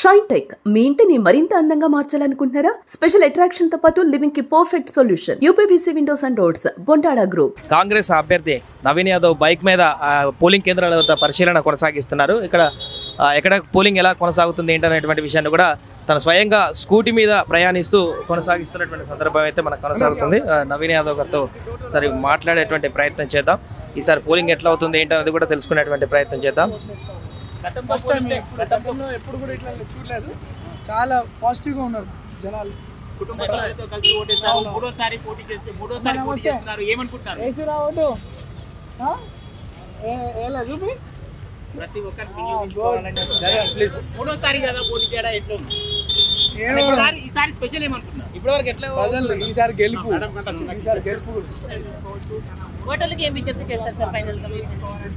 Shine tech మీ ఇంటిని మరింత అందంగా మార్చాలనుకుంటున్నారా? స్పెషల్ అట్రాక్షన్ తో పాటు లివింగ్ కి perfect solution. UPVC windows and doors, Bontada group. Congress అభ్యర్థి నవీన్ యాదవ్ బైక్ మీద పోలింగ్ కేంద్రాల వద్ద పరిశీలన కొనసాగిస్తున్నారు. ఎక్కడ పోలింగ్ ఎలా కొనసాగుతుంది ఏంటనేటువంటి విషయాన్ని కూడా తన స్వయంగా స్కూటీ మీద ప్రయాణిస్తూ కొనసాగిస్తున్నటువంటి సందర్భం అయితే మనకు కొనసాగుతుంది. నవీన్ యాదవ్ గారితో సరే మాట్లాడేటువంటి ప్రయత్నం చేద్దాం. ఈసారి పోలింగ్ ఎట్లా అవుతుంది ఏంటనేది కూడా తెలుసుకునేటువంటి ప్రయత్నం చేద్దాం. గతంలో ఎప్పుడు కూడా ఇట్లా చూడలేదు. చాలా పాజిటివ్గా ఉన్నారు జనాలు. ఈసారి గెలుపు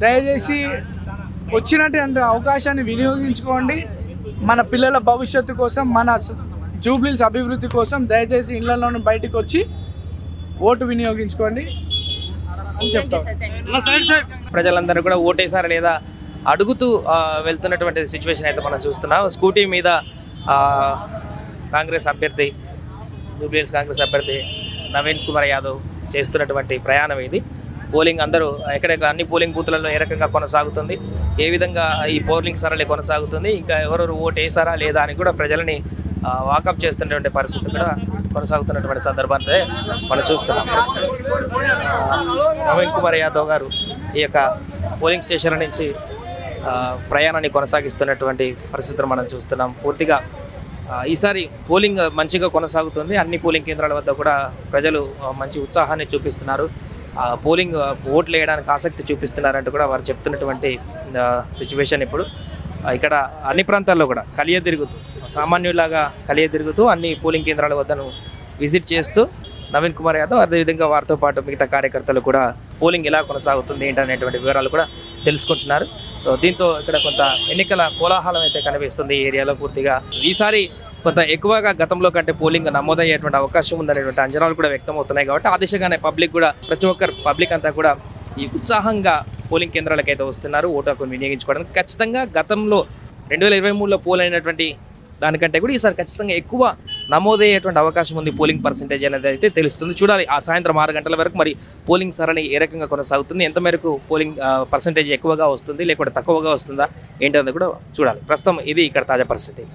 దయచేసి వచ్చినటువంటి అవకాశాన్ని వినియోగించుకోండి. మన పిల్లల భవిష్యత్తు కోసం, మన జూబ్లీస్ అభివృద్ధి కోసం దయచేసి ఇళ్లలోనూ బయటకు వచ్చి ఓటు వినియోగించుకోండి అని చెప్తాం. ప్రజలందరూ కూడా ఓటేసారా లేదా అడుగుతూ వెళ్తున్నటువంటి సిచ్యువేషన్ అయితే మనం చూస్తున్నాం. స్కూటీ మీద కాంగ్రెస్ అభ్యర్థి, జూబ్లీస్ కాంగ్రెస్ అభ్యర్థి నవీన్ కుమార్ యాదవ్ చేస్తున్నటువంటి ప్రయాణం ఇది. పోలింగ్ అందరూ ఎక్కడెక్కడ అన్ని పోలింగ్ బూత్లలో ఏ రకంగా కొనసాగుతుంది, ఏ విధంగా ఈ పోలింగ్ సరళి కొనసాగుతుంది, ఇంకా ఎవరెవరు ఓటు వేసారా లేదా అని కూడా ప్రజలని వాకప్ చేస్తున్నటువంటి పరిస్థితి కూడా కొనసాగుతున్నటువంటి సందర్భాన్ని మనం చూస్తున్నాం. నవీన్ కుమార్ యాదవ్ గారు ఈ యొక్క పోలింగ్ స్టేషన్ నుంచి ప్రయాణాన్ని కొనసాగిస్తున్నటువంటి పరిస్థితులు మనం చూస్తున్నాం. పూర్తిగా ఈసారి పోలింగ్ మంచిగా కొనసాగుతుంది. అన్ని పోలింగ్ కేంద్రాల వద్ద కూడా ప్రజలు మంచి ఉత్సాహాన్ని చూపిస్తున్నారు. పోలింగ్ ఓట్లు వేయడానికి ఆసక్తి చూపిస్తున్నారంటూ కూడా వారు చెప్తున్నటువంటి సిచ్యువేషన్. ఇప్పుడు ఇక్కడ అన్ని ప్రాంతాల్లో కూడా కలియదిరుగుతూ, సామాన్యులాగా కలియదిరుగుతూ అన్ని పోలింగ్ కేంద్రాల వద్దను విజిట్ చేస్తూ నవీన్ కుమార్ యాదవ్, అదేవిధంగా వారితో పాటు మిగతా కార్యకర్తలు కూడా పోలింగ్ ఎలా కొనసాగుతుంది ఏంటనేటువంటి వివరాలు కూడా తెలుసుకుంటున్నారు. దీంతో ఇక్కడ కొంత ఎన్నికల కోలాహలం అయితే కనిపిస్తుంది ఈ ఏరియాలో. పూర్తిగా ఈసారి కొంత ఎక్కువగా గతంలో కంటే పోలింగ్ నమోదయ్యేటువంటి అవకాశం ఉందనేటువంటి అంచనాలు కూడా వ్యక్తమవుతున్నాయి. కాబట్టి ఆ దిశగానే పబ్లిక్ కూడా, ప్రతి ఒక్కరు పబ్లిక్ అంతా కూడా ఈ ఉత్సాహంగా పోలింగ్ కేంద్రాలకు అయితే వస్తున్నారు ఓటు హక్కును వినియోగించుకోవడానికి. ఖచ్చితంగా గతంలో 2023లో పోల్ అయినటువంటి దానికంటే కూడా ఈసారి ఖచ్చితంగా ఎక్కువ నమోదయ్యేటువంటి అవకాశం ఉంది పోలింగ్ పర్సెంటేజ్ అనేది అయితే తెలుస్తుంది. చూడాలి ఆ సాయంత్రం 6 గంటల వరకు మరి పోలింగ్ సరళి ఏ రకంగా కొనసాగుతుంది, ఎంత మేరకు పోలింగ్ పర్సెంటేజ్ ఎక్కువగా వస్తుంది లేకుంటే తక్కువగా వస్తుందా ఏంటనేది కూడా చూడాలి. ప్రస్తుతం ఇది ఇక్కడ తాజా పరిస్థితి.